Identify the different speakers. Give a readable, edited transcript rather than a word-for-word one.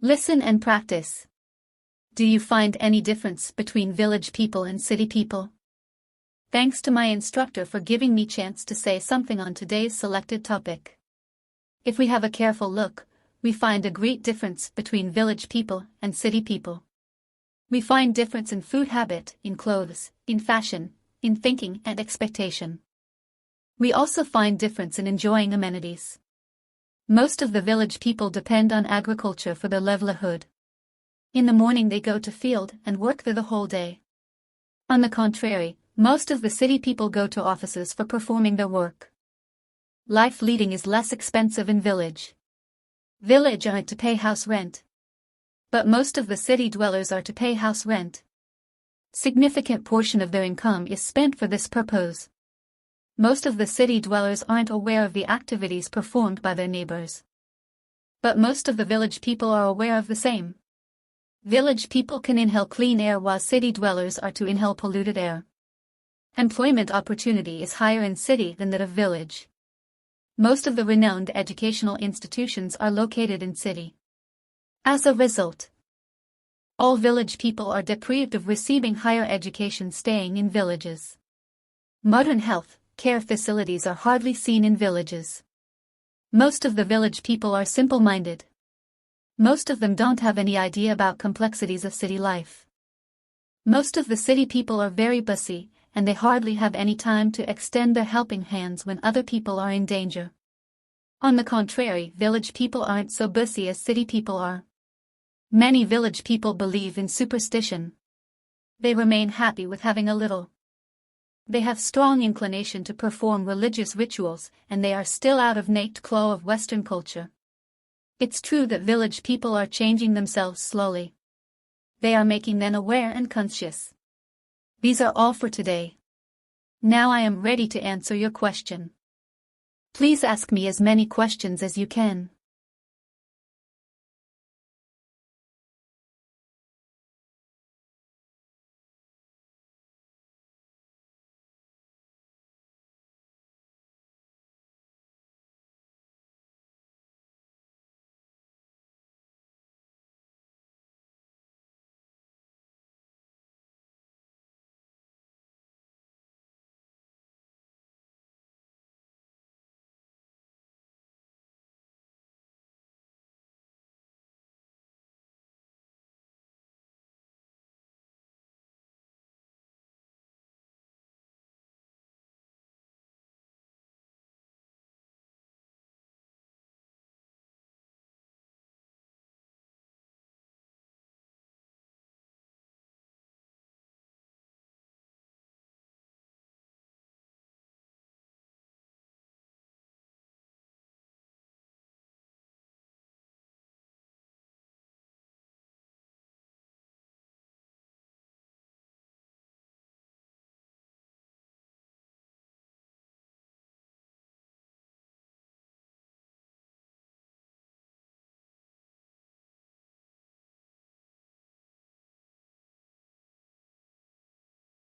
Speaker 1: Listen and practice. Do you find any difference between village people and city people? Thanks to my instructor for giving me chance to say something on today's selected topic. If we have a careful look, we find a great difference between village people and city people. We find difference in food habit, in clothes, in fashion, in thinking and expectation. We also find difference in enjoying amenities. Most of the village people depend on agriculture for their livelihood. In the morning they go to field and work there the whole day. On the contrary, most of the city people go to offices for performing their work. Life leading is less expensive in village. Village are to pay house rent. But most of the city dwellers are to pay house rent. Significant portion of their income is spent for this purpose. Most of the city dwellers aren't aware of the activities performed by their neighbors. But most of the village people are aware of the same. Village people can inhale clean air while city dwellers are to inhale polluted air. Employment opportunity is higher in city than that of village. Most of the renowned educational institutions are located in city. As a result, all village people are deprived of receiving higher education staying in villages. Modern health care facilities are hardly seen in villages. Most of the village people are simple-minded. Most of them don't have any idea about complexities of city life. Most of the city people are very busy, and they hardly have any time to extend their helping hands when other people are in danger. On the contrary, village people aren't so busy as city people are. Many village people believe in superstition. They remain happy with having a little. They have strong inclination to perform religious rituals, and they are still out of naked claw of Western culture. It's true that village people are changing themselves slowly. They are making them aware and conscious. These are all for today. Now I am ready to answer your question. Please ask me as many questions as you can.